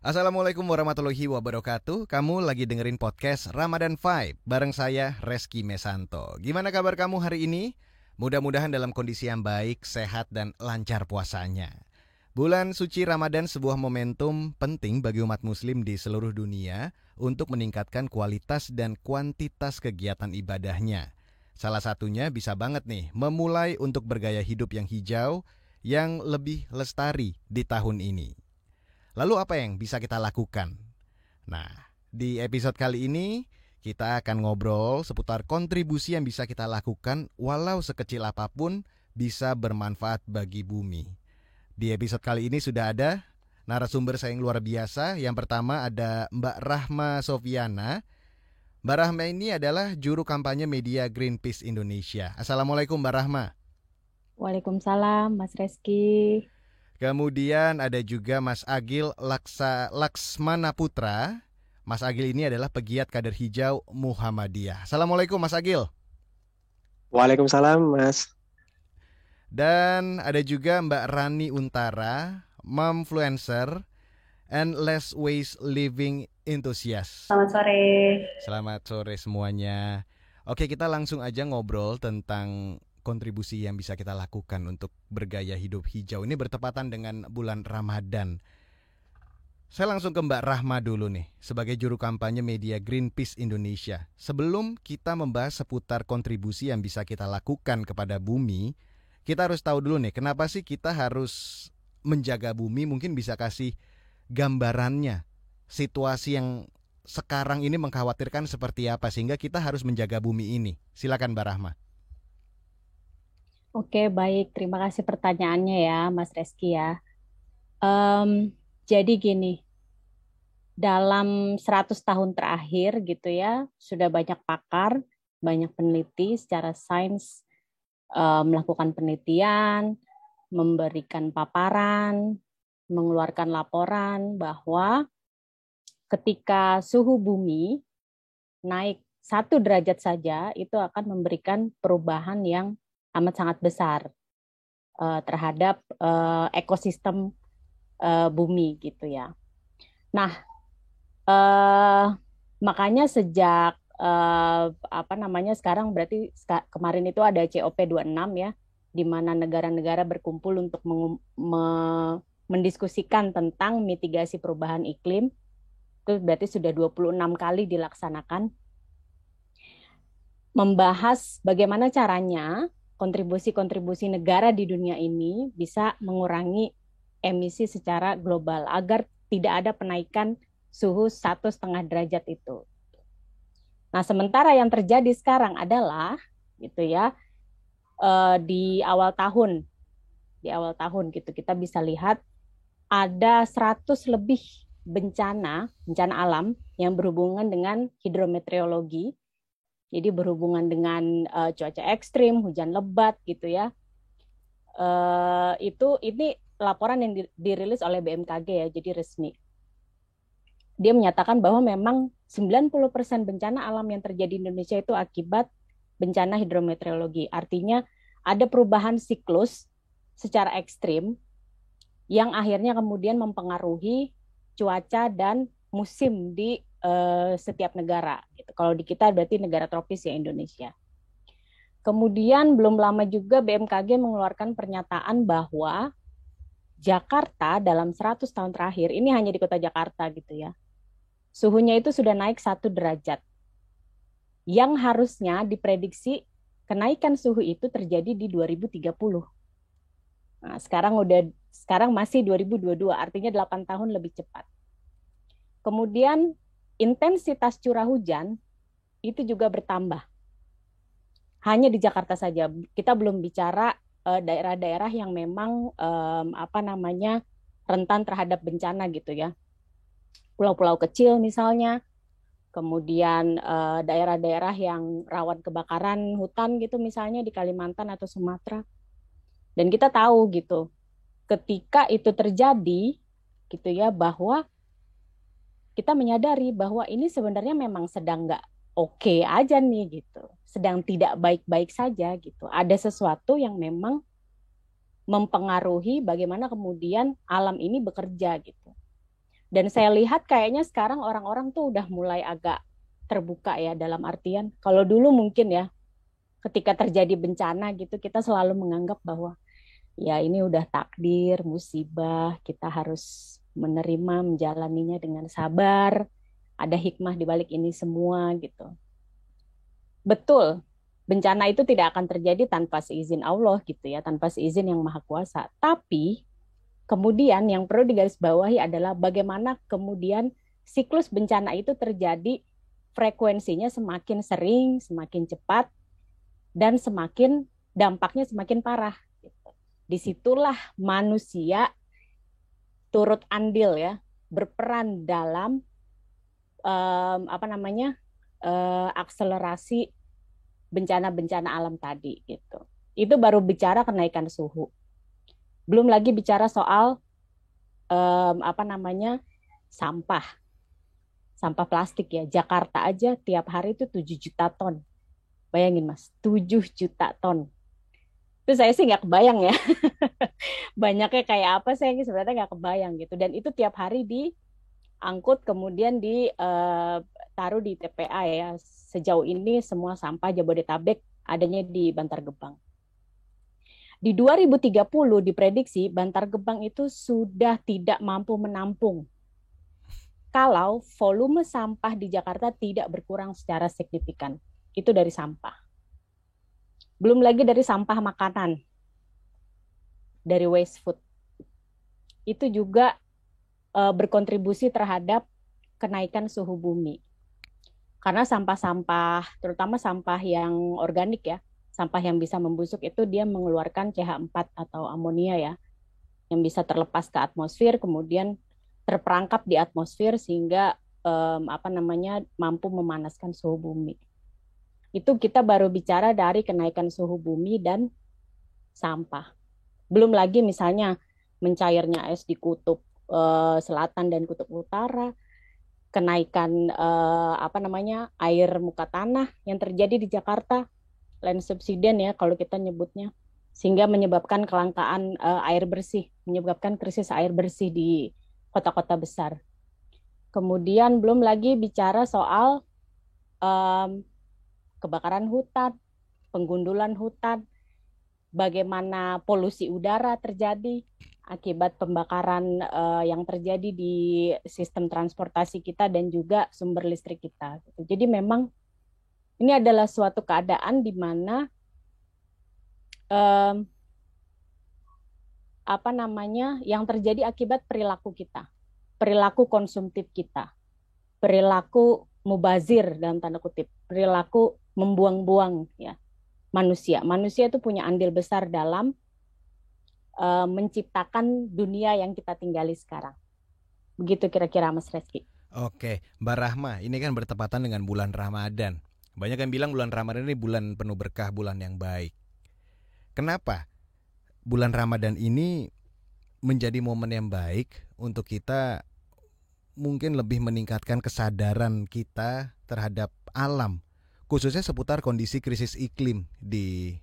Assalamualaikum warahmatullahi wabarakatuh. Kamu lagi dengerin podcast Ramadan Vibe bareng saya Reski Mesanto. Gimana kabar kamu hari ini? Mudah-mudahan dalam kondisi yang baik, sehat dan lancar puasanya. Bulan suci Ramadan sebuah momentum penting bagi umat muslim di seluruh dunia untuk meningkatkan kualitas dan kuantitas kegiatan ibadahnya. Salah satunya bisa banget nih memulai untuk bergaya hidup yang hijau yang lebih lestari di tahun ini. Lalu apa yang bisa kita lakukan? Nah, di episode kali ini kita akan ngobrol seputar kontribusi yang bisa kita lakukan walau sekecil apapun bisa bermanfaat bagi bumi. Di episode kali ini sudah ada narasumber saya yang luar biasa. Yang pertama ada Mbak Rahma Sofiana. Mbak Rahma ini adalah juru kampanye media Greenpeace Indonesia. Assalamualaikum Mbak Rahma. Waalaikumsalam, Mas Reski. Kemudian ada juga Mas Agil Laksmana Putra. Mas Agil ini adalah pegiat kader hijau Muhammadiyah. Assalamualaikum Mas Agil. Waalaikumsalam, Mas. Dan ada juga Mbak Rani Untara, Momfluencer and Less Waste Living Enthusiast. Selamat sore. Selamat sore semuanya. Oke, kita langsung aja ngobrol tentang kontribusi yang bisa kita lakukan untuk bergaya hidup hijau. Ini bertepatan dengan bulan Ramadan. Saya langsung ke Mbak Rahma dulu nih, sebagai juru kampanye media Greenpeace Indonesia. Sebelum kita membahas seputar kontribusi yang bisa kita lakukan kepada bumi, kita harus tahu dulu nih, kenapa sih kita harus menjaga bumi? Mungkin bisa kasih gambarannya, situasi yang sekarang ini mengkhawatirkan seperti apa, sehingga kita harus menjaga bumi ini. Silakan Mbak Rahma. Oke, baik. Terima kasih pertanyaannya ya, Mas Reski ya. Jadi gini, dalam 100 tahun terakhir gitu ya, sudah banyak pakar, banyak peneliti secara sains melakukan penelitian, memberikan paparan, mengeluarkan laporan bahwa ketika suhu bumi naik 1 derajat saja, itu akan memberikan perubahan yang amat sangat besar terhadap ekosistem bumi gitu ya. Nah, makanya sejak sekarang berarti kemarin itu ada COP26 ya, di mana negara-negara berkumpul untuk mendiskusikan tentang mitigasi perubahan iklim. Itu berarti sudah 26 kali dilaksanakan, membahas bagaimana caranya kontribusi-kontribusi negara di dunia ini bisa mengurangi emisi secara global agar tidak ada penaikan suhu 1,5 derajat itu. Nah, sementara yang terjadi sekarang adalah gitu ya, di awal tahun gitu kita bisa lihat ada 100 lebih bencana alam yang berhubungan dengan hidrometeorologi. Jadi berhubungan dengan cuaca ekstrim, hujan lebat gitu ya. Ini laporan yang dirilis oleh BMKG ya, jadi resmi. Dia menyatakan bahwa memang 90% bencana alam yang terjadi di Indonesia itu akibat bencana hidrometeorologi. Artinya ada perubahan siklus secara ekstrim yang akhirnya kemudian mempengaruhi cuaca dan musim di setiap negara. Kalau di kita berarti negara tropis ya, Indonesia. Kemudian belum lama juga BMKG mengeluarkan pernyataan bahwa Jakarta dalam 100 tahun terakhir, ini hanya di kota Jakarta gitu ya, suhunya itu sudah naik 1 derajat. Yang harusnya diprediksi kenaikan suhu itu terjadi di 2030. Nah, sekarang masih 2022, artinya 8 tahun lebih cepat. Kemudian intensitas curah hujan itu juga bertambah. Hanya di Jakarta saja. Kita belum bicara daerah-daerah yang memang rentan terhadap bencana gitu ya. Pulau-pulau kecil misalnya, kemudian daerah-daerah yang rawan kebakaran hutan gitu misalnya di Kalimantan atau Sumatera. Dan kita tahu gitu, ketika itu terjadi gitu ya, bahwa kita menyadari bahwa ini sebenarnya memang sedang nggak oke aja nih gitu, sedang tidak baik-baik saja gitu. Ada sesuatu yang memang mempengaruhi bagaimana kemudian alam ini bekerja gitu. Dan saya lihat kayaknya sekarang orang-orang tuh udah mulai agak terbuka ya, dalam artian kalau dulu mungkin ya ketika terjadi bencana gitu kita selalu menganggap bahwa ya ini udah takdir, musibah, kita harus menerima, menjalaninya dengan sabar, ada hikmah di balik ini semua gitu. Betul, bencana itu tidak akan terjadi tanpa seizin Allah gitu ya, tanpa seizin yang Maha Kuasa. Tapi kemudian yang perlu digarisbawahi adalah bagaimana kemudian siklus bencana itu terjadi, frekuensinya semakin sering, semakin cepat, dan semakin dampaknya semakin parah. Disitulah manusia turut andil ya, berperan dalam akselerasi bencana-bencana alam tadi gitu. Itu baru bicara kenaikan suhu. Belum lagi bicara soal sampah. Sampah plastik ya. Jakarta aja tiap hari itu 7 juta ton. Bayangin Mas, 7 juta ton. Itu saya sih nggak kebayang ya. Banyaknya kayak apa saya sebenarnya nggak kebayang gitu. Dan itu tiap hari diangkut kemudian ditaruh di TPA ya. Sejauh ini semua sampah Jabodetabek adanya di Bantar Gebang. Di 2030 diprediksi Bantar Gebang itu sudah tidak mampu menampung kalau volume sampah di Jakarta tidak berkurang secara signifikan. Itu dari sampah. Belum lagi dari sampah makanan, dari waste food. Itu juga berkontribusi terhadap kenaikan suhu bumi. Karena sampah-sampah, terutama sampah yang organik ya, sampah yang bisa membusuk itu dia mengeluarkan CH4 atau amonia ya, yang bisa terlepas ke atmosfer, kemudian terperangkap di atmosfer sehingga mampu memanaskan suhu bumi. Itu kita baru bicara dari kenaikan suhu bumi dan sampah. Belum lagi misalnya mencairnya es di kutub selatan dan kutub utara, kenaikan air muka tanah yang terjadi di Jakarta, land subsidence ya kalau kita nyebutnya, sehingga menyebabkan kelangkaan air bersih, menyebabkan krisis air bersih di kota-kota besar. Kemudian belum lagi bicara soal kebakaran hutan, penggundulan hutan, bagaimana polusi udara terjadi akibat pembakaran yang terjadi di sistem transportasi kita dan juga sumber listrik kita. Jadi memang ini adalah suatu keadaan di mana yang terjadi akibat perilaku kita, perilaku konsumtif kita, perilaku mubazir dalam tanda kutip, perilaku membuang-buang ya manusia. Manusia itu punya andil besar dalam menciptakan dunia yang kita tinggali sekarang. Begitu kira-kira Mas Reski. Oke, Mbak Rahma, ini kan bertepatan dengan bulan Ramadan. Banyak yang bilang bulan Ramadan ini bulan penuh berkah, bulan yang baik. Kenapa bulan Ramadan ini menjadi momen yang baik untuk kita mungkin lebih meningkatkan kesadaran kita terhadap alam, khususnya seputar kondisi krisis iklim di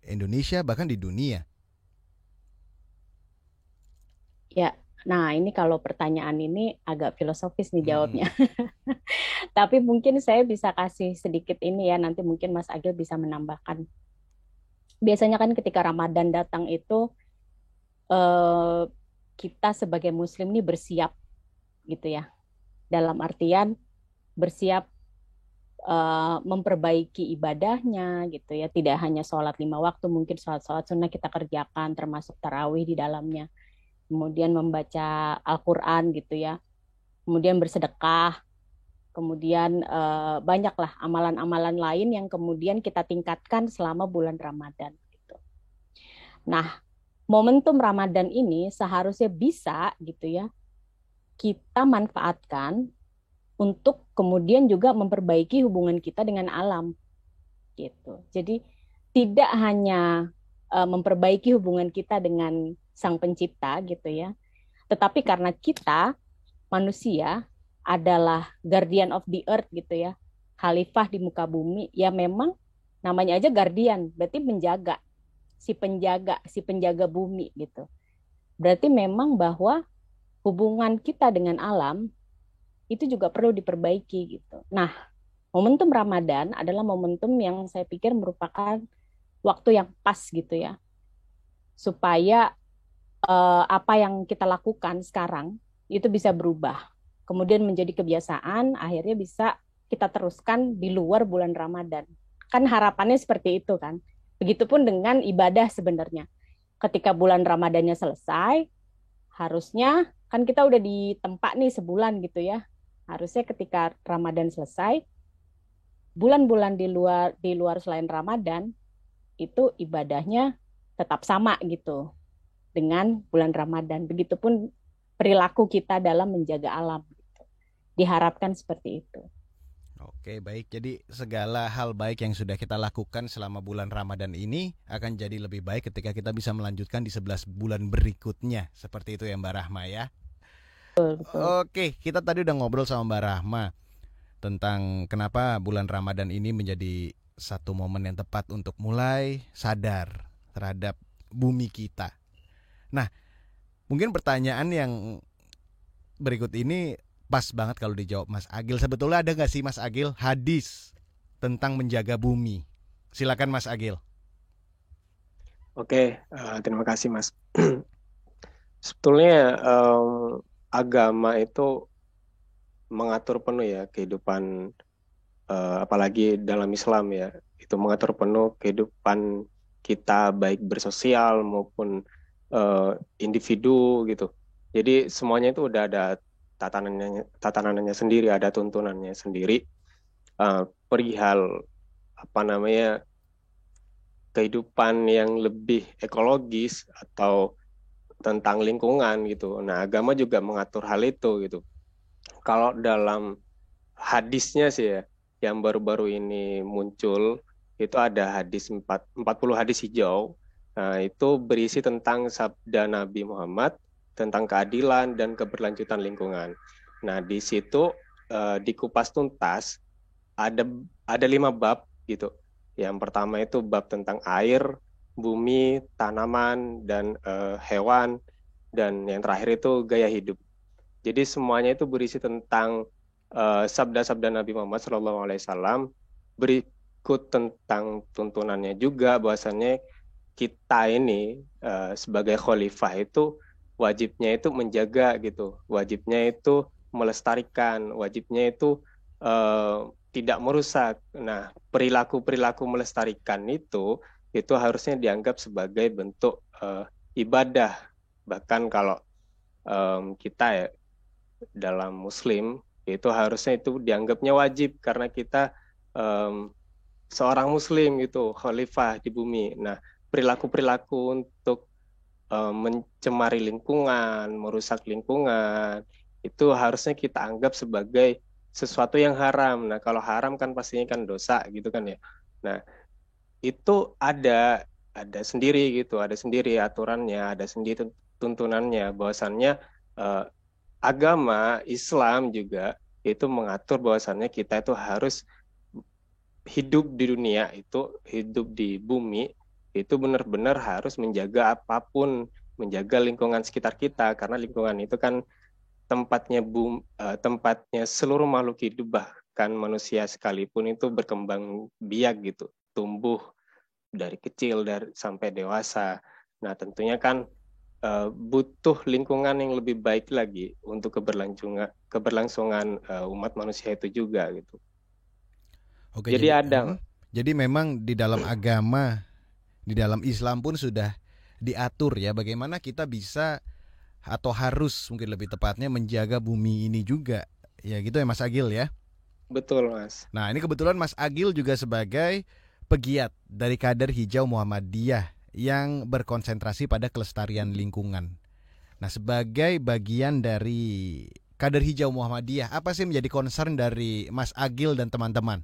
Indonesia bahkan di dunia? Ya, nah ini kalau pertanyaan ini agak filosofis nih jawabnya. Tapi mungkin saya bisa kasih sedikit ini ya, nanti mungkin Mas Agil bisa menambahkan. Biasanya kan ketika Ramadan datang itu kita sebagai Muslim nih bersiap gitu ya. Dalam artian bersiap memperbaiki ibadahnya gitu ya. Tidak hanya sholat 5 waktu, mungkin sholat-sholat sunnah kita kerjakan, termasuk tarawih di dalamnya. Kemudian membaca Al-Quran gitu ya, kemudian bersedekah, kemudian banyaklah amalan-amalan lain yang kemudian kita tingkatkan selama bulan Ramadan. Gitu. Nah, momentum Ramadan ini seharusnya bisa gitu ya, kita manfaatkan untuk kemudian juga memperbaiki hubungan kita dengan alam. Gitu. Jadi tidak hanya memperbaiki hubungan kita dengan Sang Pencipta gitu ya. Tetapi karena kita manusia adalah guardian of the earth gitu ya. Khalifah di muka bumi, ya memang namanya aja guardian, berarti menjaga, si penjaga bumi gitu. Berarti memang bahwa hubungan kita dengan alam itu juga perlu diperbaiki gitu. Nah, momentum Ramadan adalah momentum yang saya pikir merupakan waktu yang pas gitu ya, supaya apa yang kita lakukan sekarang itu bisa berubah, kemudian menjadi kebiasaan, akhirnya bisa kita teruskan di luar bulan Ramadan. Kan harapannya seperti itu kan. Begitupun dengan ibadah sebenarnya. Ketika bulan Ramadannya selesai, harusnya kan kita udah di tempat nih sebulan gitu ya. Harusnya ketika Ramadan selesai, bulan-bulan di luar selain Ramadan itu ibadahnya tetap sama gitu dengan bulan Ramadan. Begitupun perilaku kita dalam menjaga alam. Diharapkan seperti itu. Oke, baik. Jadi segala hal baik yang sudah kita lakukan selama bulan Ramadan ini akan jadi lebih baik ketika kita bisa melanjutkan di 11 bulan berikutnya. Seperti itu ya Mbak Rahma ya. Betul. Oke, kita tadi udah ngobrol sama Mbak Rahma tentang kenapa bulan Ramadan ini menjadi satu momen yang tepat untuk mulai sadar terhadap bumi kita. Nah, mungkin pertanyaan yang berikut ini pas banget kalau dijawab Mas Agil. Sebetulnya ada nggak sih Mas Agil hadis tentang menjaga bumi? Silakan Mas Agil. Oke, terima kasih Mas. Sebetulnya agama itu mengatur penuh ya kehidupan, apalagi dalam Islam ya, itu mengatur penuh kehidupan kita baik bersosial maupun individu gitu. Jadi semuanya itu udah ada tatanannya sendiri, ada tuntunannya sendiri, perihal apa namanya kehidupan yang lebih ekologis atau tentang lingkungan gitu. Nah, agama juga mengatur hal itu gitu. Kalau dalam hadisnya sih ya, yang baru-baru ini muncul, itu ada hadis 40 hadis hijau. Nah, itu berisi tentang sabda Nabi Muhammad tentang keadilan dan keberlanjutan lingkungan. Nah, di situ dikupas tuntas ada 5 bab gitu. Yang pertama itu bab tentang air, bumi, tanaman, dan hewan, dan yang terakhir itu gaya hidup. Jadi semuanya itu berisi tentang sabda-sabda Nabi Muhammad SAW, berikut tentang tuntunannya juga bahwasannya kita ini sebagai khalifah itu wajibnya itu menjaga gitu, wajibnya itu melestarikan, wajibnya itu tidak merusak. Nah, perilaku-perilaku melestarikan itu harusnya dianggap sebagai bentuk ibadah. Bahkan kalau kita ya dalam Muslim itu harusnya itu dianggapnya wajib karena kita seorang Muslim gitu, khalifah di bumi. Nah, perilaku-perilaku untuk mencemari lingkungan, merusak lingkungan, itu harusnya kita anggap sebagai sesuatu yang haram. Nah, kalau haram kan pastinya kan dosa gitu kan ya. Nah, itu ada sendiri gitu, ada sendiri aturannya, ada sendiri tuntunannya. Bahwasannya agama Islam juga itu mengatur bahwasannya kita itu harus hidup di dunia, itu hidup di bumi, itu benar-benar harus menjaga apapun, menjaga lingkungan sekitar kita, karena lingkungan itu kan tempatnya seluruh makhluk hidup, bahkan manusia sekalipun itu berkembang biak gitu, tumbuh dari kecil sampai dewasa. Nah, tentunya kan butuh lingkungan yang lebih baik lagi untuk keberlangsungan umat manusia itu juga gitu. Oke, Jadi ada. Jadi memang di dalam agama, di dalam Islam pun sudah diatur ya bagaimana kita bisa atau harus mungkin lebih tepatnya menjaga bumi ini juga. Ya gitu ya Mas Agil ya. Betul Mas. Nah, ini kebetulan Mas Agil juga sebagai pegiat dari Kader Hijau Muhammadiyah yang berkonsentrasi pada kelestarian lingkungan. Nah, sebagai bagian dari Kader Hijau Muhammadiyah, apa sih menjadi concern dari Mas Agil dan teman-teman?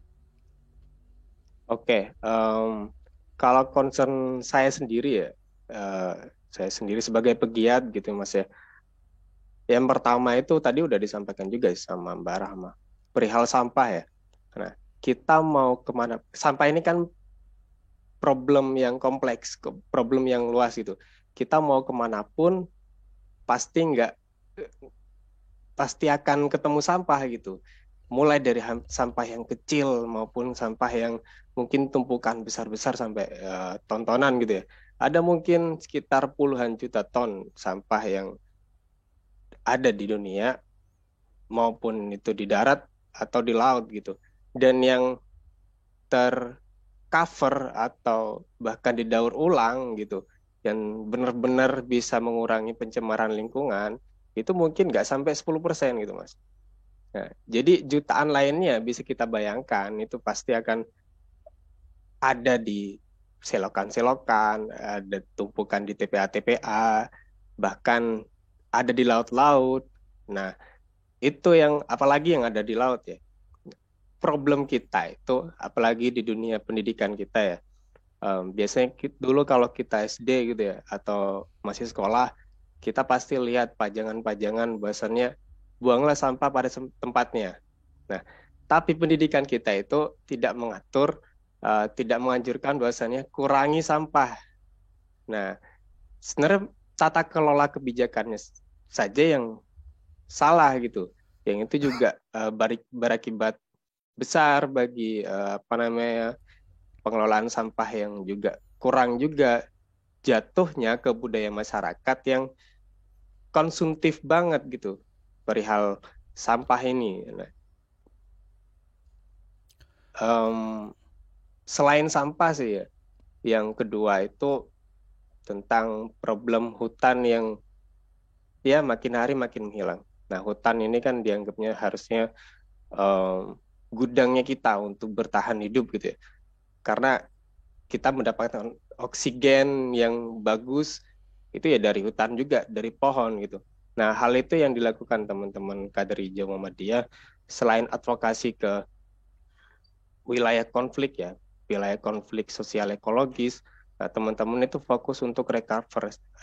Oke, kalau concern saya sendiri ya, saya sendiri sebagai pegiat gitu Mas ya. Yang pertama itu tadi udah disampaikan juga sama Mbak Rahma, perihal sampah ya. Nah, kita mau kemana? Sampah ini kan problem yang kompleks, problem yang luas gitu. Kita mau kemanapun pasti pasti akan ketemu sampah gitu. Mulai dari sampah yang kecil maupun sampah yang mungkin tumpukan besar-besar sampai tontonan gitu ya. Ada mungkin sekitar puluhan juta ton sampah yang ada di dunia, maupun itu di darat atau di laut gitu. Dan yang tercover atau bahkan didaur ulang gitu, yang benar-benar bisa mengurangi pencemaran lingkungan, itu mungkin nggak sampai 10% gitu Mas. Nah, jadi jutaan lainnya bisa kita bayangkan itu pasti akan ada di selokan-selokan, ada tumpukan di TPA-TPA, bahkan ada di laut-laut. Nah, itu yang apalagi yang ada di laut ya. Problem kita itu apalagi di dunia pendidikan kita ya. Biasanya dulu kalau kita SD gitu ya atau masih sekolah, kita pasti lihat pajangan-pajangan bahwasannya buanglah sampah pada tempatnya. Nah, tapi pendidikan kita itu tidak mengatur, tidak menganjurkan bahwasannya kurangi sampah. Nah, sebenarnya tata kelola kebijakannya saja yang salah gitu. Yang itu juga berakibat besar bagi apa namanya pengelolaan sampah yang juga kurang juga, jatuhnya ke budaya masyarakat yang konsumtif banget gitu perihal sampah ini. Nah, selain sampah sih ya, yang kedua itu tentang problem hutan yang ya makin hari makin menghilang. Nah, hutan ini kan dianggapnya harusnya gudangnya kita untuk bertahan hidup gitu ya. Karena kita mendapatkan oksigen yang bagus itu ya dari hutan juga, dari pohon gitu. Nah, hal itu yang dilakukan teman-teman Kader Hijau Muhammadiyah selain advokasi ke wilayah konflik ya, wilayah konflik sosial ekologis. Nah, teman-teman itu fokus untuk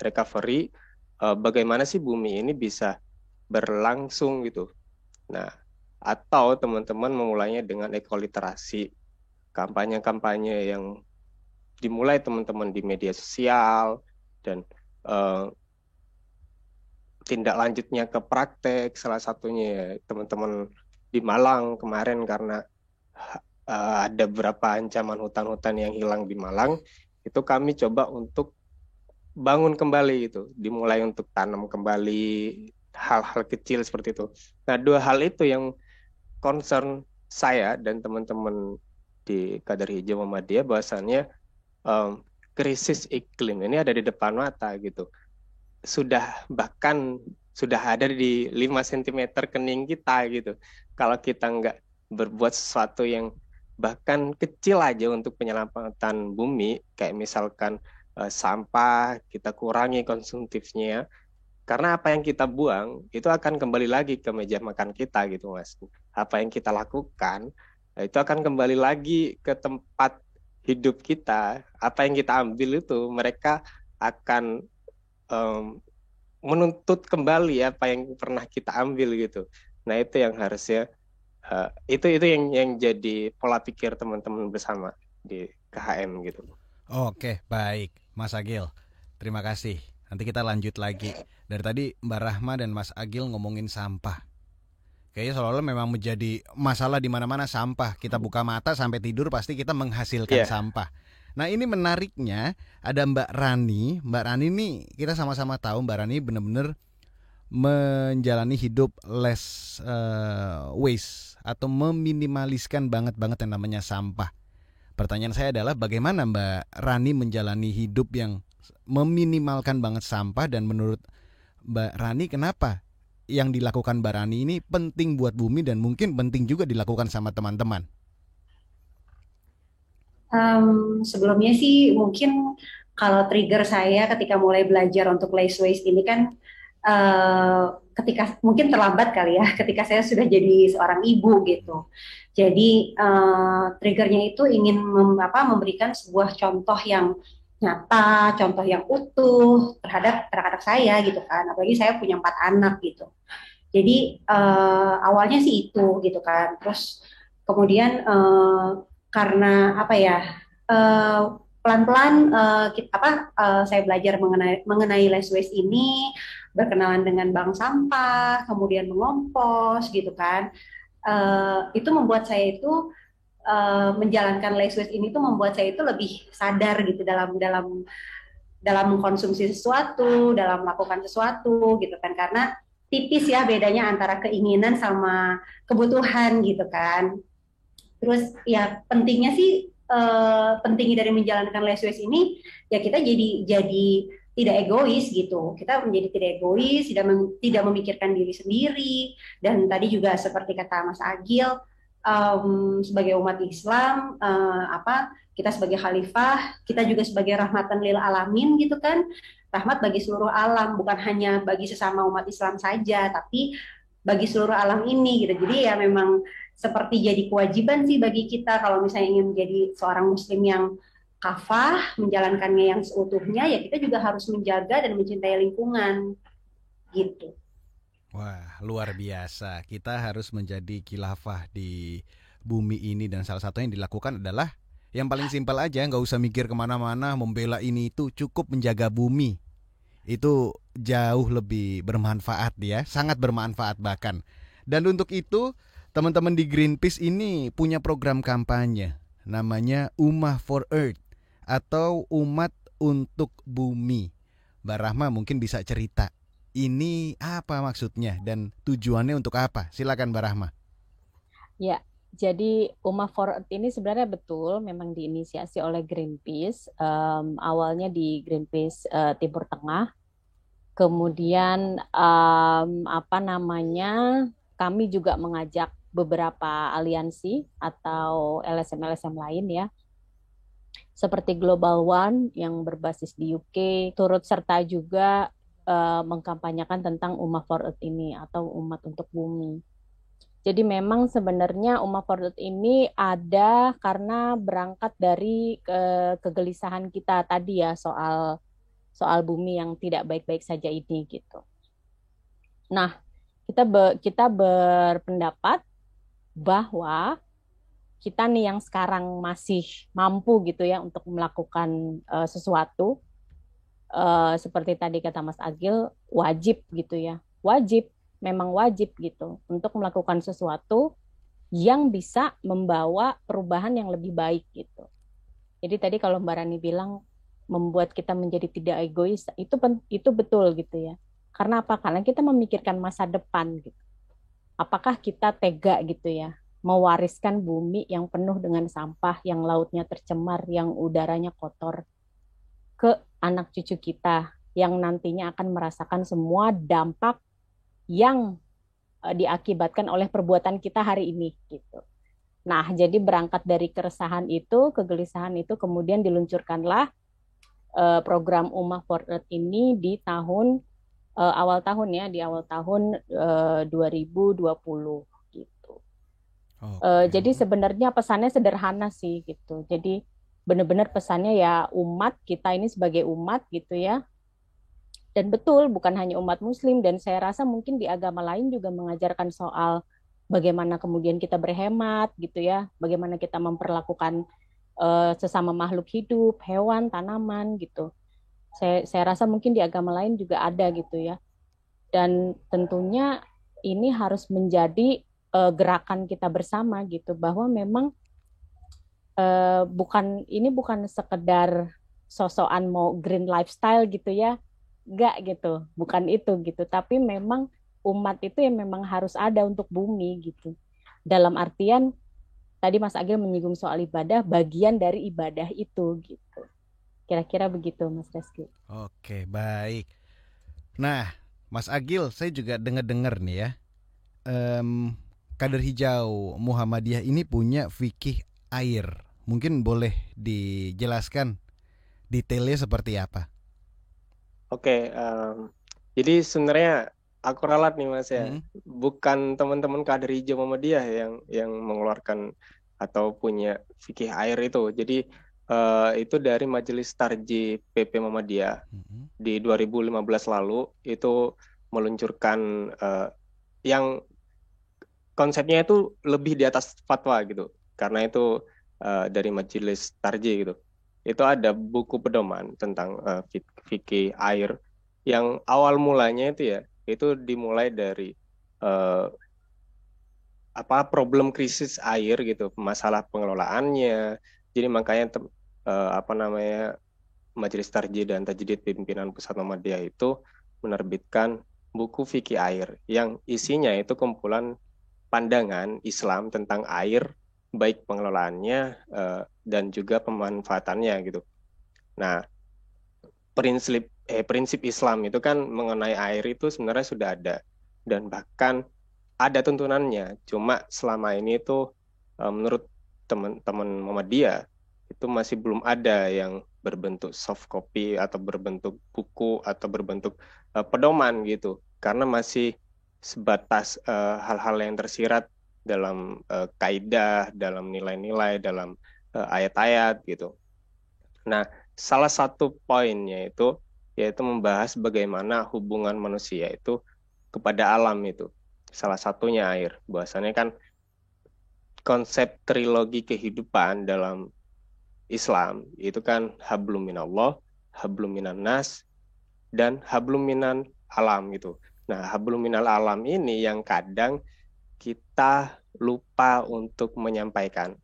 recovery bagaimana sih bumi ini bisa berlangsung gitu. Nah, atau teman-teman memulainya dengan ekoliterasi, kampanye-kampanye yang dimulai teman-teman di media sosial dan tindak lanjutnya ke praktek, salah satunya teman-teman di Malang kemarin karena ada beberapa ancaman hutan-hutan yang hilang di Malang, itu kami coba untuk bangun kembali gitu, dimulai untuk tanam kembali hal-hal kecil seperti itu. Nah, dua hal itu yang concern saya dan teman-teman di Kader Hijau Muhammadiyah bahwasannya krisis iklim ini ada di depan mata gitu. Bahkan sudah ada di 5 cm kening kita gitu. Kalau kita nggak berbuat sesuatu yang bahkan kecil aja untuk penyelamatan bumi, kayak misalkan sampah, kita kurangi konsumtifnya, karena apa yang kita buang itu akan kembali lagi ke meja makan kita gitu Mas. Apa yang kita lakukan itu akan kembali lagi ke tempat hidup kita. Apa yang kita ambil itu mereka akan menuntut kembali apa yang pernah kita ambil gitu. Nah, itu yang harusnya itu yang jadi pola pikir teman-teman bersama di KHM gitu. Oke, baik, Mas Agil. Terima kasih. Nanti kita lanjut lagi. Dari tadi Mbak Rahma dan Mas Agil ngomongin sampah. Kayaknya seolah-olah memang menjadi masalah di mana-mana sampah. Kita buka mata sampai tidur pasti kita menghasilkan sampah. Nah, ini menariknya ada Mbak Rani. Mbak Rani nih kita sama-sama tahu Mbak Rani benar-benar menjalani hidup less waste atau meminimaliskan banget yang namanya sampah. Pertanyaan saya adalah bagaimana Mbak Rani menjalani hidup yang meminimalkan banget sampah, dan menurut Mbak Rani kenapa yang dilakukan Mbak Rani ini penting buat bumi dan mungkin penting juga dilakukan sama teman-teman? Sebelumnya sih mungkin kalau trigger saya ketika mulai belajar untuk less waste ini kan ketika mungkin terlambat kali ya, ketika saya sudah jadi seorang ibu gitu. Jadi triggernya itu ingin memberikan sebuah contoh yang nyata, contoh yang utuh terhadap anak-anak saya gitu kan. Apalagi saya punya 4 anak gitu. Jadi awalnya sih itu gitu kan. Terus kemudian karena apa ya? Pelan-pelan saya belajar mengenai less waste ini, berkenalan dengan bank sampah, kemudian mengompos gitu kan. Itu membuat saya itu menjalankan less waste ini tuh membuat saya itu lebih sadar gitu dalam dalam dalam mengkonsumsi sesuatu, dalam melakukan sesuatu gitu kan, karena tipis ya bedanya antara keinginan sama kebutuhan gitu kan. Terus ya pentingnya sih pentingnya dari menjalankan less waste ini ya kita jadi tidak egois gitu. Kita menjadi tidak egois, tidak memikirkan diri sendiri. Dan tadi juga seperti kata Mas Agil, sebagai umat Islam, kita sebagai khalifah, kita juga sebagai rahmatan lil alamin gitu kan, rahmat bagi seluruh alam, bukan hanya bagi sesama umat Islam saja, tapi bagi seluruh alam ini gitu. Jadi ya memang seperti jadi kewajiban sih bagi kita kalau misalnya ingin menjadi seorang muslim yang kafah, menjalankannya yang seutuhnya, ya kita juga harus menjaga dan mencintai lingkungan gitu. Wah, luar biasa. Kita harus menjadi khilafah di bumi ini, dan salah satu yang dilakukan adalah yang paling simpel aja, nggak usah mikir kemana-mana, membela ini itu, cukup menjaga bumi. Itu jauh lebih bermanfaat ya, sangat bermanfaat bahkan. Dan untuk itu, teman-teman di Greenpeace ini punya program kampanye, namanya Ummah for Earth atau Umat untuk Bumi. Mbak Rahma mungkin bisa cerita, ini apa maksudnya dan tujuannya untuk apa? Silakan Mbak Rahma. Ya, jadi Ummah for Earth ini sebenarnya betul memang diinisiasi oleh Greenpeace. Awalnya di Greenpeace Timur Tengah. Kemudian kami juga mengajak beberapa aliansi atau LSM-LSM lain ya, seperti Global One yang berbasis di UK, turut serta juga mengkampanyekan tentang Ummah for Earth ini atau umat untuk bumi. Jadi memang sebenarnya Ummah for Earth ini ada karena berangkat dari kegelisahan kita tadi ya soal bumi yang tidak baik-baik saja ini gitu. Nah, kita berpendapat bahwa kita nih yang sekarang masih mampu gitu ya untuk melakukan sesuatu, seperti tadi kata Mas Agil, wajib gitu ya, memang wajib gitu untuk melakukan sesuatu yang bisa membawa perubahan yang lebih baik gitu. Jadi tadi kalau Mbak Rani bilang membuat kita menjadi tidak egois, itu betul gitu ya. Karena apa? Karena kita memikirkan masa depan gitu. Apakah kita tega gitu ya mewariskan bumi yang penuh dengan sampah, yang lautnya tercemar, yang udaranya kotor ke anak cucu kita yang nantinya akan merasakan semua dampak yang diakibatkan oleh perbuatan kita hari ini gitu. Nah, jadi berangkat dari keresahan itu, kegelisahan itu, kemudian diluncurkanlah program Ummah for Earth ini di awal tahun 2020 gitu. Jadi sebenarnya pesannya sederhana sih gitu. Jadi benar-benar pesannya ya umat kita ini sebagai umat gitu ya. Dan betul bukan hanya umat muslim, dan saya rasa mungkin di agama lain juga mengajarkan soal bagaimana kemudian kita berhemat gitu ya, bagaimana kita memperlakukan sesama makhluk hidup, hewan, tanaman gitu. Saya rasa mungkin di agama lain juga ada gitu ya. Dan tentunya ini harus menjadi gerakan kita bersama gitu, bahwa memang bukan sekedar sosokan mau green lifestyle gitu ya, enggak gitu, bukan itu gitu, tapi memang umat itu yang memang harus ada untuk bumi gitu. Dalam artian tadi Mas Agil menyinggung soal ibadah, bagian dari ibadah itu gitu. Kira-kira begitu Mas Reski. Oke, baik. Nah, Mas Agil, saya juga dengar nih ya, Kader Hijau Muhammadiyah ini punya fikih air. Mungkin boleh dijelaskan detailnya seperti apa? Oke, jadi sebenarnya aku ralat nih Mas ya, bukan teman-teman Kader Hijau Muhammadiyah yang mengeluarkan atau punya fikih air itu. Jadi itu dari Majelis Tarjih PP Muhammadiyah di 2015 lalu itu meluncurkan yang konsepnya itu lebih di atas fatwa gitu, karena itu dari Majelis Tarjih gitu. Itu ada buku pedoman tentang fikih air yang awal mulanya itu ya, itu dimulai dari eh, problem krisis air gitu, masalah pengelolaannya. Jadi makanya apa namanya, Majelis Tarjih dan Tajdid pimpinan Pusat Muhammadiyah itu menerbitkan buku Fikih Air yang isinya itu kumpulan pandangan Islam tentang air, baik pengelolaannya dan juga pemanfaatannya gitu. Nah, prinsip Islam itu kan mengenai air itu sebenarnya sudah ada dan bahkan ada tuntunannya. Cuma selama ini itu menurut teman-teman Muhammadiyah itu masih belum ada yang berbentuk soft copy atau berbentuk buku atau berbentuk pedoman gitu. Karena masih sebatas hal-hal yang tersirat dalam kaidah, dalam nilai-nilai, dalam ayat-ayat gitu. Nah, salah satu poinnya itu yaitu membahas bagaimana hubungan manusia itu kepada alam itu. Salah satunya air. Bahwasannya kan konsep trilogi kehidupan dalam Islam itu kan hablum minallah, hablum minan nas, dan hablum minan alam gitu. Nah, hablum minal alam ini yang kadang kita lupa untuk menyampaikan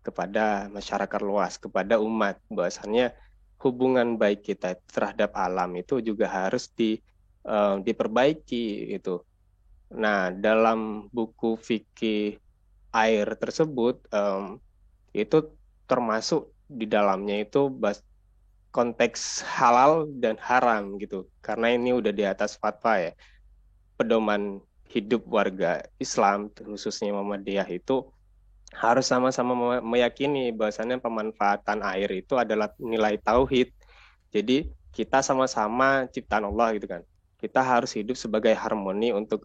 kepada masyarakat luas, kepada umat, bahwasannya hubungan baik kita terhadap alam itu juga harus diperbaiki itu. Nah, dalam buku fikih air tersebut itu termasuk di dalamnya itu konteks halal dan haram gitu. Karena ini udah di atas fatwa ya. Pedoman hidup warga Islam khususnya Muhammadiyah itu harus sama-sama meyakini bahwasannya pemanfaatan air itu adalah nilai tauhid. Jadi kita sama-sama ciptaan Allah gitu kan. Kita harus hidup sebagai harmoni untuk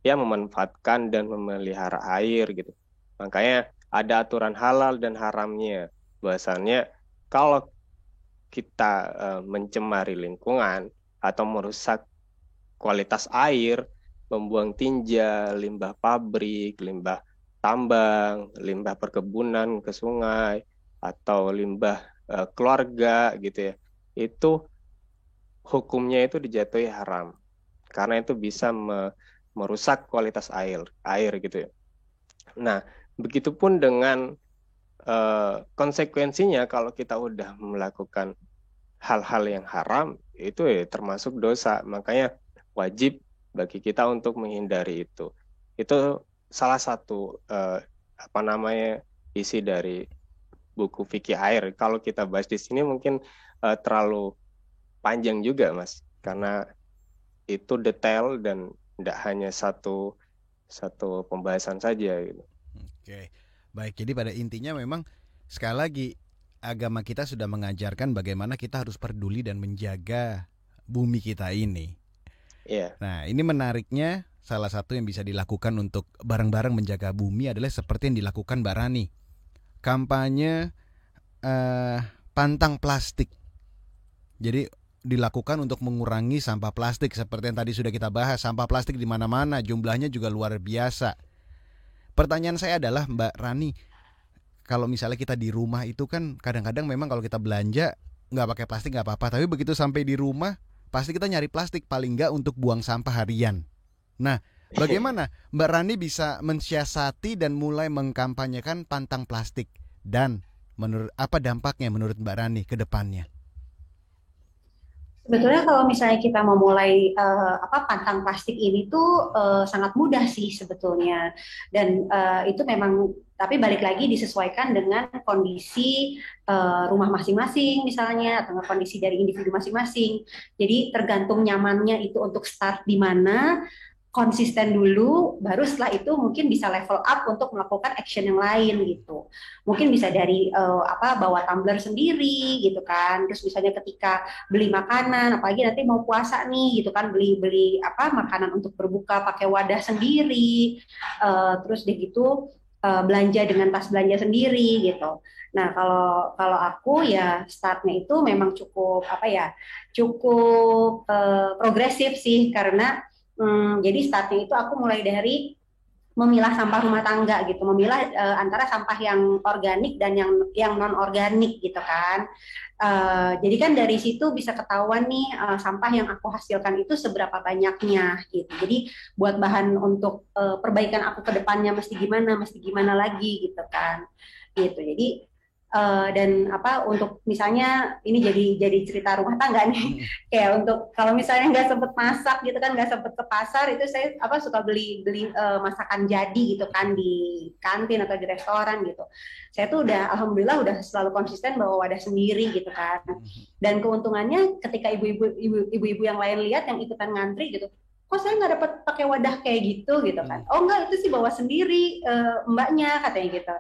ya memanfaatkan dan memelihara air gitu. Makanya ada aturan halal dan haramnya. Bahwasannya kalau kita mencemari lingkungan atau merusak kualitas air, membuang tinja, limbah pabrik, limbah tambang, limbah perkebunan ke sungai, atau limbah keluarga gitu ya, itu hukumnya itu dijatuhi haram. Karena itu bisa merusak kualitas air gitu ya. Nah, begitupun dengan konsekuensinya kalau kita udah melakukan hal-hal yang haram, itu ya termasuk dosa. Makanya wajib bagi kita untuk menghindari itu. Itu salah satu isi dari buku Fikih Air. Kalau kita bahas di sini mungkin terlalu panjang juga, Mas, karena itu detail dan tidak hanya satu pembahasan saja gitu. Oke, baik. Jadi pada intinya memang sekali lagi agama kita sudah mengajarkan bagaimana kita harus peduli dan menjaga bumi kita ini. Iya. Nah, ini menariknya salah satu yang bisa dilakukan untuk bareng-bareng menjaga bumi adalah seperti yang dilakukan Mbak Rani. Kampanye pantang plastik. Jadi dilakukan untuk mengurangi sampah plastik seperti yang tadi sudah kita bahas. Sampah plastik di mana-mana, jumlahnya juga luar biasa. Pertanyaan saya adalah Mbak Rani, kalau misalnya kita di rumah itu kan kadang-kadang memang kalau kita belanja nggak pakai plastik nggak apa-apa, tapi begitu sampai di rumah pasti kita nyari plastik paling nggak untuk buang sampah harian. Nah, bagaimana Mbak Rani bisa mensiasati dan mulai mengkampanyekan pantang plastik, dan menurut apa dampaknya menurut Mbak Rani ke depannya? Sebetulnya kalau misalnya kita mau mulai pantang plastik ini tuh sangat mudah sih sebetulnya, dan itu memang, tapi balik lagi disesuaikan dengan kondisi rumah masing-masing misalnya, atau kondisi dari individu masing-masing. Jadi tergantung nyamannya itu untuk start di mana, konsisten dulu, baru setelah itu mungkin bisa level up untuk melakukan action yang lain gitu. Mungkin bisa dari bawa tumbler sendiri gitu kan. Terus misalnya ketika beli makanan, apalagi nanti mau puasa nih gitu kan, beli makanan untuk berbuka pakai wadah sendiri. Terus deh gitu belanja dengan tas belanja sendiri gitu. Nah, kalau aku ya startnya itu memang cukup cukup progresif sih, karena jadi startnya itu aku mulai dari memilah sampah rumah tangga gitu, memilah antara sampah yang organik dan yang non organik gitu kan. Jadi kan dari situ bisa ketahuan nih sampah yang aku hasilkan itu seberapa banyaknya gitu. Jadi buat bahan untuk perbaikan aku ke depannya mesti gimana lagi gitu kan. Gitu. Jadi dan apa untuk misalnya ini jadi cerita rumah tangga nih kayak untuk kalau misalnya nggak sempet masak gitu kan, nggak sempet ke pasar, itu saya apa suka beli beli masakan jadi gitu kan di kantin atau di restoran gitu. Saya tuh udah alhamdulillah udah selalu konsisten bawa wadah sendiri gitu kan, dan keuntungannya ketika ibu-ibu yang lain lihat yang ikutan ngantri gitu, kok saya nggak dapat pakai wadah kayak gitu gitu kan. Oh enggak, itu sih bawa sendiri mbaknya katanya gitu.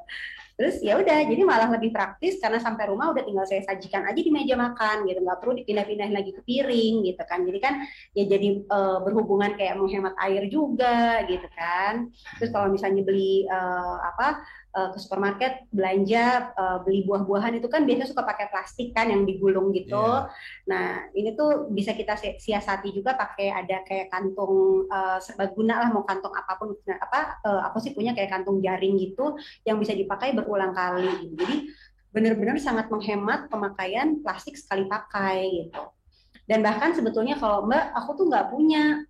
Terus ya udah, jadi malah lebih praktis karena sampai rumah udah tinggal saya sajikan aja di meja makan gitu, nggak perlu dipindah-pindahin lagi ke piring gitu kan. Jadi kan ya jadi berhubungan kayak menghemat air juga gitu kan. Terus kalau misalnya beli ke supermarket belanja beli buah-buahan itu kan biasanya suka pakai plastik kan yang digulung gitu. Yeah. Nah ini tuh bisa kita siasati juga pakai ada kayak kantung serbaguna lah, mau kantong apapun. Aku sih punya kayak kantung jaring gitu yang bisa dipakai berulang kali. Jadi benar-benar sangat menghemat pemakaian plastik sekali pakai gitu. Dan bahkan sebetulnya kalau Mbak, aku tuh nggak punya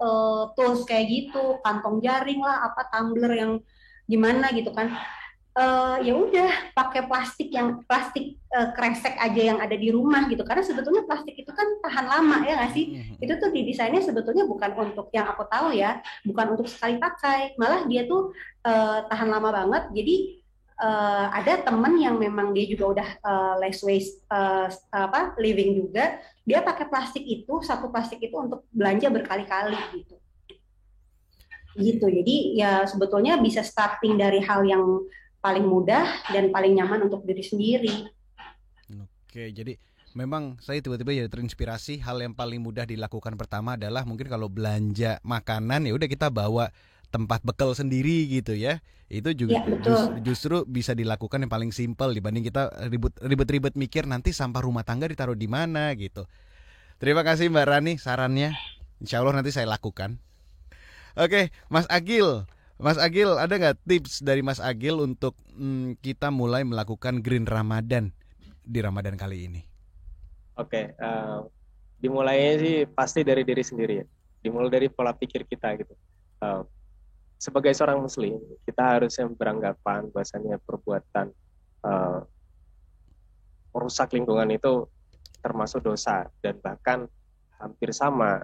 tools kayak gitu, kantong jaring lah, tumbler yang gimana gitu kan. Ya udah pakai plastik kresek aja yang ada di rumah gitu, karena sebetulnya plastik itu kan tahan lama ya nggak sih. Itu tuh didesainnya sebetulnya bukan untuk yang aku tahu ya, bukan untuk sekali pakai, malah dia tuh tahan lama banget. Jadi ada temen yang memang dia juga udah less waste living juga, dia pakai satu plastik itu untuk belanja berkali-kali gitu. Jadi ya sebetulnya bisa starting dari hal yang paling mudah dan paling nyaman untuk diri sendiri. Oke, jadi memang saya tiba-tiba jadi terinspirasi. Hal yang paling mudah dilakukan pertama adalah mungkin kalau belanja makanan ya udah kita bawa tempat bekal sendiri gitu ya. Itu juga ya, justru bisa dilakukan yang paling simpel dibanding kita ribet-ribet mikir nanti sampah rumah tangga ditaruh di mana gitu. Terima kasih Mbak Rani sarannya. Insya Allah nanti saya lakukan. Oke, Mas Agil, ada nggak tips dari Mas Agil untuk kita mulai melakukan Green Ramadan di Ramadan kali ini? Oke, dimulainya sih pasti dari diri sendiri ya. Dimulai dari pola pikir kita gitu. Sebagai seorang Muslim, kita harusnya beranggapan bahwasanya perbuatan merusak lingkungan itu termasuk dosa, dan bahkan hampir sama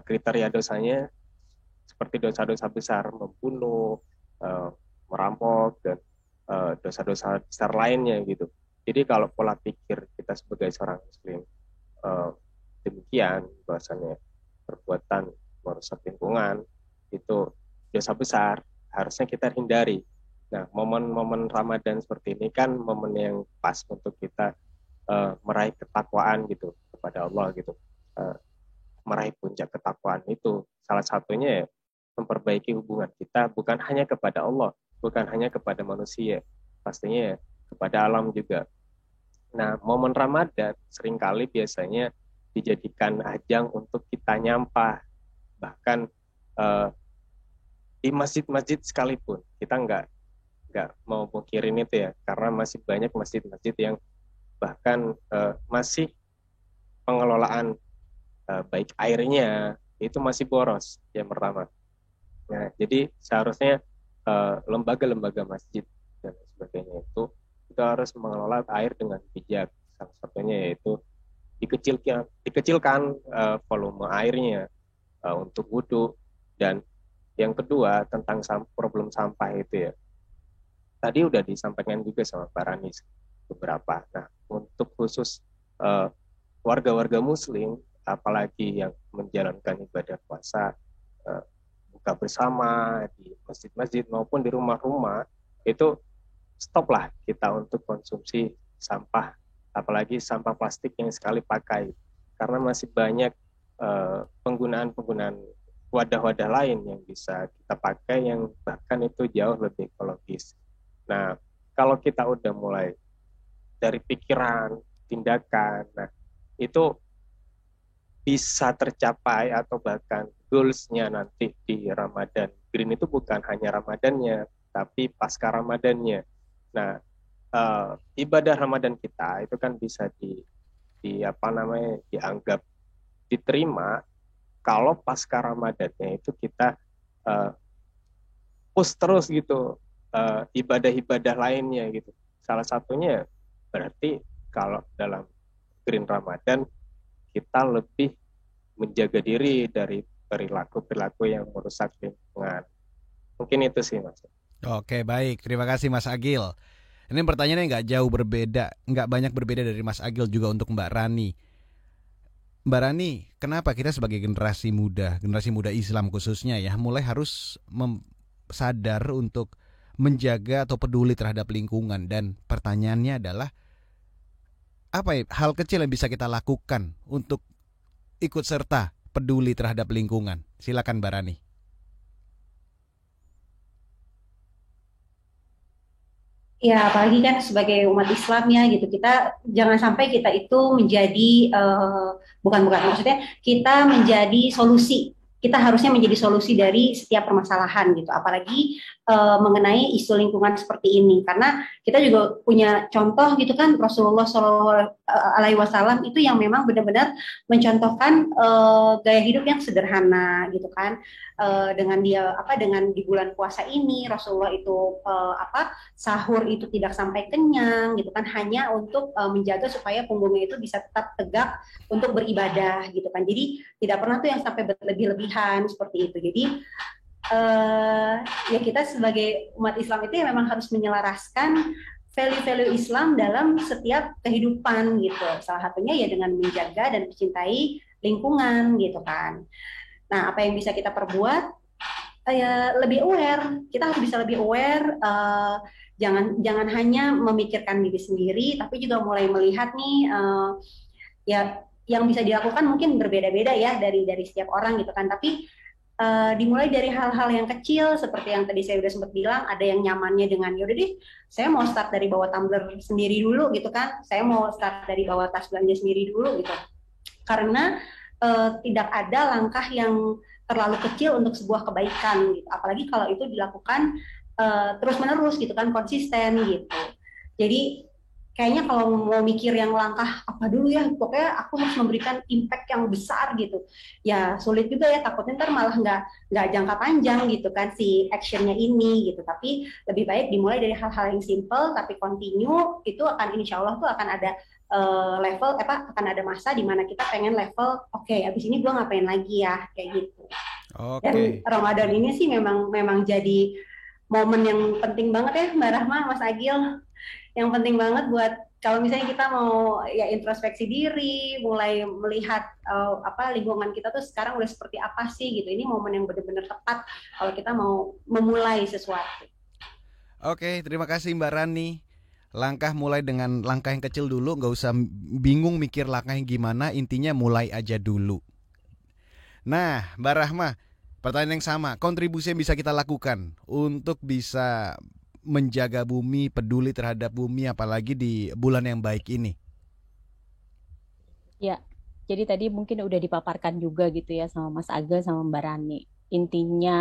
kriteria dosanya seperti dosa-dosa besar, membunuh, merampok, dan dosa-dosa besar lainnya gitu. Jadi kalau pola pikir kita sebagai seorang Muslim demikian, bahwasannya perbuatan merusak lingkungan itu dosa besar, harusnya kita hindari. Nah, momen-momen Ramadan seperti ini kan momen yang pas untuk kita meraih ketakwaan gitu kepada Allah gitu. Meraih puncak ketakwaan itu salah satunya ya memperbaiki hubungan kita bukan hanya kepada Allah, bukan hanya kepada manusia, pastinya ya kepada alam juga. Nah, momen Ramadan seringkali biasanya dijadikan ajang untuk kita nyampah. Bahkan di masjid-masjid sekalipun, kita nggak mau mungkirin itu ya, karena masih banyak masjid-masjid yang bahkan masih pengelolaan baik airnya itu masih boros yang pertama. Nah, jadi seharusnya lembaga-lembaga masjid dan sebagainya itu harus mengelola air dengan bijak. Salah satunya yaitu dikecilkan volume airnya untuk wudhu. Dan yang kedua tentang problem sampah itu ya, tadi udah disampaikan juga sama Pak Ranis beberapa. Nah, untuk khusus warga-warga Muslim, apalagi yang menjalankan ibadah puasa buka bersama di masjid-masjid maupun di rumah-rumah, itu stoplah kita untuk konsumsi sampah, apalagi sampah plastik yang sekali pakai, karena masih banyak penggunaan wadah-wadah lain yang bisa kita pakai yang bahkan itu jauh lebih ekologis. Nah, kalau kita udah mulai dari pikiran, tindakan, nah itu bisa tercapai atau bahkan goals-nya nanti di Ramadan green itu bukan hanya Ramadannya, tapi pasca Ramadannya. Nah, ibadah Ramadan kita itu kan bisa dianggap diterima kalau pasca Ramadannya itu kita push terus gitu ibadah-ibadah lainnya gitu. Salah satunya berarti kalau dalam Green Ramadan kita lebih menjaga diri dari perilaku-perilaku yang merusak lingkungan. Mungkin itu sih, Mas. Oke, baik. Terima kasih Mas Agil. Ini pertanyaannya nggak jauh berbeda, nggak banyak berbeda dari Mas Agil juga untuk Mbak Rani. Mbak Rani, kenapa kita sebagai generasi muda Islam khususnya ya, mulai harus sadar untuk menjaga atau peduli terhadap lingkungan? Dan pertanyaannya adalah, apa hal kecil yang bisa kita lakukan untuk ikut serta peduli terhadap lingkungan? Silakan Mbak Rani. Ya, apalagi kan sebagai umat Islam ya gitu, kita jangan sampai kita itu menjadi bukan maksudnya kita menjadi solusi. Kita harusnya menjadi solusi dari setiap permasalahan gitu, apalagi mengenai isu lingkungan seperti ini. Karena kita juga punya contoh gitu kan, Rasulullah SAW itu yang memang benar-benar mencontohkan gaya hidup yang sederhana gitu kan. Dengan di bulan puasa ini Rasulullah itu sahur itu tidak sampai kenyang gitu kan, hanya untuk menjaga supaya punggungnya itu bisa tetap tegak untuk beribadah gitu kan. Jadi tidak pernah tuh yang sampai berlebih-lebihan seperti itu. Jadi ya kita sebagai umat Islam itu ya memang harus menyelaraskan value-value Islam dalam setiap kehidupan gitu. Salah satunya ya dengan menjaga dan mencintai lingkungan gitu kan. Nah, apa yang bisa kita perbuat? Ya lebih aware. Kita harus bisa lebih aware. Jangan hanya memikirkan diri sendiri, tapi juga mulai melihat nih ya yang bisa dilakukan mungkin berbeda-beda ya dari setiap orang gitu kan. Tapi dimulai dari hal-hal yang kecil seperti yang tadi saya udah sempat bilang, ada yang nyamannya dengan yaudah deh, saya mau start dari bawa tumbler sendiri dulu gitu kan. Saya mau start dari bawa tas belanja sendiri dulu gitu. Karena tidak ada langkah yang terlalu kecil untuk sebuah kebaikan gitu. Apalagi kalau itu dilakukan terus-menerus gitu kan, konsisten gitu. Jadi kayaknya kalau mau mikir yang langkah apa dulu ya, pokoknya aku harus memberikan impact yang besar gitu. Ya sulit juga ya, takutnya ntar malah nggak jangka panjang gitu kan si actionnya ini gitu. Tapi lebih baik dimulai dari hal-hal yang simple tapi continue, itu akan insya Allah tuh akan ada level akan ada masa di mana kita pengen level abis ini gue ngapain lagi ya kayak gitu. Dan Ramadan ini sih memang jadi momen yang penting banget ya Mbak Rahma, Mas Agil, yang penting banget buat kalau misalnya kita mau ya introspeksi diri, mulai melihat lingkungan kita tuh sekarang udah seperti apa sih gitu. Ini momen yang benar-benar tepat kalau kita mau memulai sesuatu. Oke, terima kasih Mbak Rani. Langkah mulai dengan langkah yang kecil dulu, nggak usah bingung mikir langkahnya gimana, intinya mulai aja dulu. Nah, Mbak Rahma, pertanyaan yang sama, kontribusi yang bisa kita lakukan untuk bisa menjaga bumi, peduli terhadap bumi, apalagi di bulan yang baik ini. Ya, jadi tadi mungkin udah dipaparkan juga gitu ya sama Mas Agil sama Mbak Rani. Intinya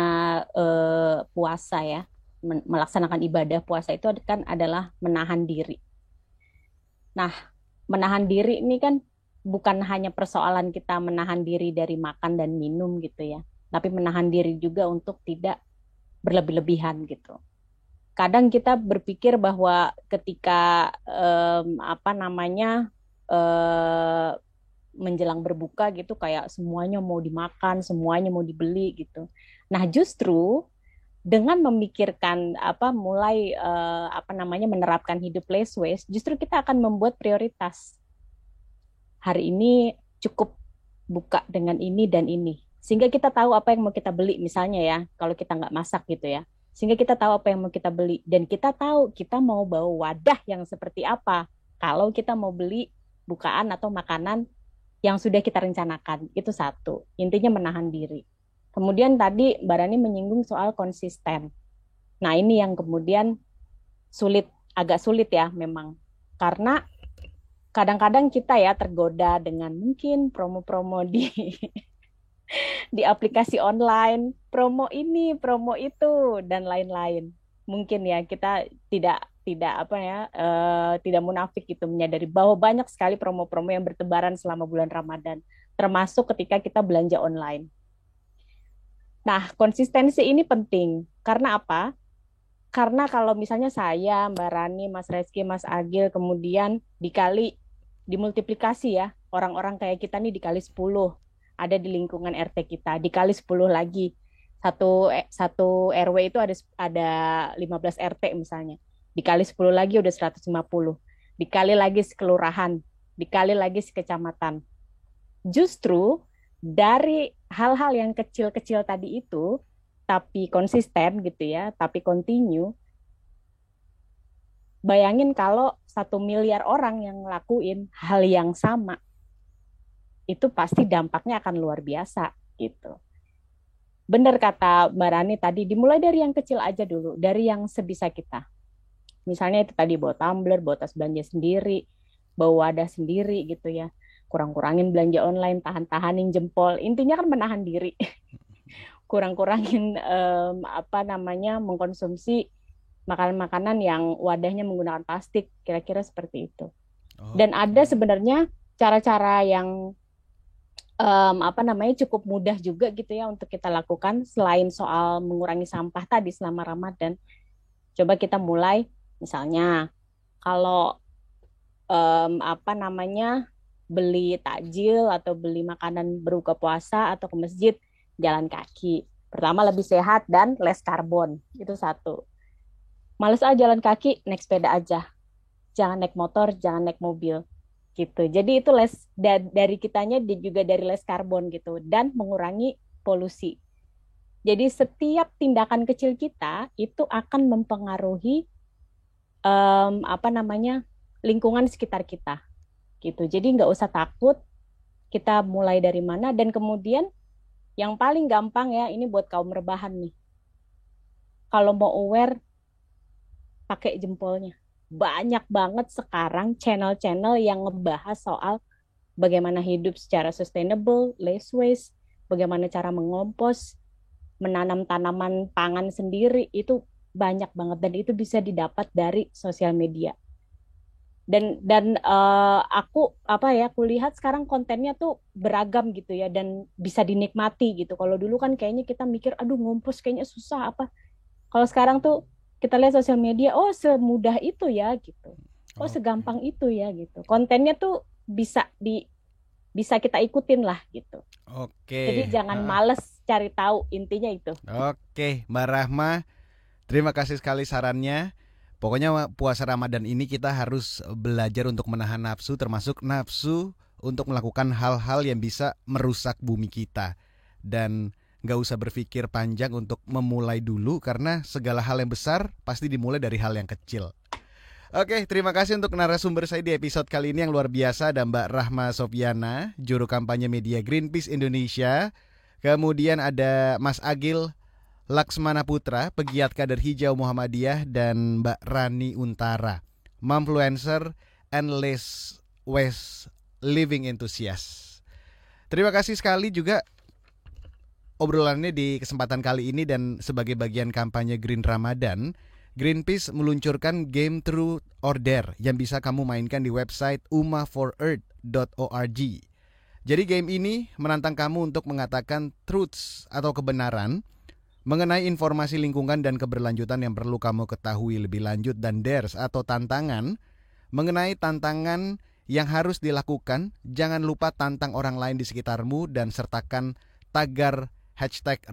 puasa ya, melaksanakan ibadah puasa itu kan adalah menahan diri. Nah, menahan diri ini kan bukan hanya persoalan kita menahan diri dari makan dan minum gitu ya, tapi menahan diri juga untuk tidak berlebih-lebihan gitu. Kadang kita berpikir bahwa ketika menjelang berbuka gitu kayak semuanya mau dimakan, semuanya mau dibeli gitu. Nah, justru dengan memikirkan mulai menerapkan hidup less waste, justru kita akan membuat prioritas. Hari ini cukup buka dengan ini dan ini, sehingga kita tahu apa yang mau kita beli misalnya ya, kalau kita nggak masak gitu ya, sehingga kita tahu apa yang mau kita beli dan kita tahu kita mau bawa wadah yang seperti apa kalau kita mau beli bukaan atau makanan yang sudah kita rencanakan. Itu satu, intinya menahan diri. Kemudian tadi Mbak Rani menyinggung soal konsisten. Nah, ini yang kemudian agak sulit ya memang. Karena kadang-kadang kita ya tergoda dengan mungkin promo-promo di di aplikasi online, promo ini, promo itu, dan lain-lain. Mungkin ya kita tidak apa ya, tidak munafik gitu menyadari bahwa banyak sekali promo-promo yang bertebaran selama bulan Ramadan, termasuk ketika kita belanja online. Nah, konsistensi ini penting. Karena apa? Karena kalau misalnya saya, Mbak Rani, Mas Reski, Mas Agil, kemudian dimultiplikasi ya, orang-orang kayak kita nih dikali 10 ada di lingkungan RT kita, dikali 10 lagi. Satu RW itu ada 15 RT misalnya. Dikali 10 lagi udah 150. Dikali lagi sekelurahan, dikali lagi sekecamatan. Justru dari hal-hal yang kecil-kecil tadi itu, tapi konsisten gitu ya, tapi continue, bayangin kalau 1 miliar orang yang ngelakuin hal yang sama, itu pasti dampaknya akan luar biasa gitu. Benar kata Mbak Rani tadi, dimulai dari yang kecil aja dulu, dari yang sebisa kita. Misalnya itu tadi bawa tumbler, bawa tas belanja sendiri, bawa wadah sendiri gitu ya. Kurang-kurangin belanja online, tahan-tahanin jempol. Intinya kan menahan diri. Kurang-kurangin mengkonsumsi makanan-makanan yang wadahnya menggunakan plastik, kira-kira seperti itu. Dan ada sebenarnya cara-cara yang cukup mudah juga gitu ya untuk kita lakukan selain soal mengurangi sampah tadi selama Ramadan. Coba kita mulai misalnya kalau beli takjil atau beli makanan berbuka puasa atau ke masjid, jalan kaki. Pertama lebih sehat dan less karbon. Itu satu. Males jalan kaki, naik sepeda aja. Jangan naik motor, jangan naik mobil. Gitu. Jadi itu dari kitanya juga dari less karbon gitu dan mengurangi polusi. Jadi setiap tindakan kecil kita itu akan mempengaruhi lingkungan sekitar kita. Gitu. Jadi nggak usah takut kita mulai dari mana dan kemudian yang paling gampang ya ini buat kaum rebahan nih. Kalau mau aware pakai jempolnya. Banyak banget sekarang channel-channel yang ngebahas soal bagaimana hidup secara sustainable, less waste, bagaimana cara mengompos, menanam tanaman pangan sendiri, itu banyak banget dan itu bisa didapat dari sosial media. Dan aku lihat sekarang kontennya tuh beragam gitu ya dan bisa dinikmati gitu. Kalau dulu kan kayaknya kita mikir aduh ngompos kayaknya susah apa. Kalau sekarang tuh kita lihat sosial media, oh semudah itu ya gitu. Oh segampang itu ya gitu. Kontennya tuh bisa kita ikutin lah gitu. Jadi jangan males cari tahu, intinya itu. Oke, Mbak Rahma, terima kasih sekali sarannya. Pokoknya puasa Ramadan ini kita harus belajar untuk menahan nafsu, termasuk nafsu untuk melakukan hal-hal yang bisa merusak bumi kita. Dan gak usah berpikir panjang untuk memulai dulu karena segala hal yang besar pasti dimulai dari hal yang kecil. Oke, terima kasih untuk narasumber saya di episode kali ini yang luar biasa. Ada Mbak Rahma Sofyana, juru kampanye media Greenpeace Indonesia. Kemudian ada Mas Agil Laksmana Putra, pegiat kader hijau Muhammadiyah. Dan Mbak Rani Untara, Momfluencer and Less Waste Living Enthusiast. Terima kasih sekali juga obrolannya di kesempatan kali ini. Dan sebagai bagian kampanye Green Ramadan, Greenpeace meluncurkan game Truth or Dare yang bisa kamu mainkan di website umaforearth.org. Jadi game ini menantang kamu untuk mengatakan truths atau kebenaran mengenai informasi lingkungan dan keberlanjutan yang perlu kamu ketahui lebih lanjut, dan dares atau tantangan mengenai tantangan yang harus dilakukan. Jangan lupa tantang orang lain di sekitarmu dan sertakan tagar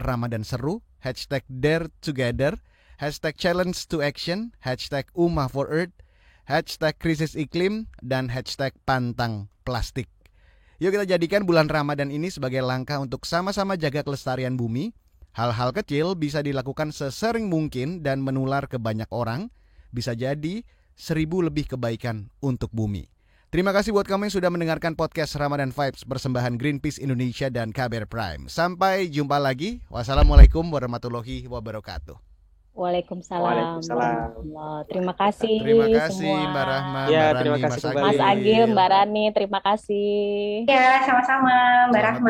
#Ramadan Seru, #DareTogether, #ChallengeToAction, #UmaForEarth, #Krisis Iklim, dan #Pantang Plastik. Yuk kita jadikan bulan Ramadan ini sebagai langkah untuk sama-sama jaga kelestarian bumi. Hal-hal kecil bisa dilakukan sesering mungkin dan menular ke banyak orang. Bisa jadi 1000 lebih kebaikan untuk bumi. Terima kasih buat kamu yang sudah mendengarkan podcast Ramadan Vibes persembahan Greenpeace Indonesia dan KBR Prime. Sampai jumpa lagi. Wassalamualaikum warahmatullahi wabarakatuh. Waalaikumsalam. Terima kasih. Terima kasih semua. Mbak Rahma, Ya, Mbak terima Rani, kasih Mas kembali. Agil. Mas Agil, Mbak Rani, terima kasih. Ya, sama-sama Mbak Selamat Rahma.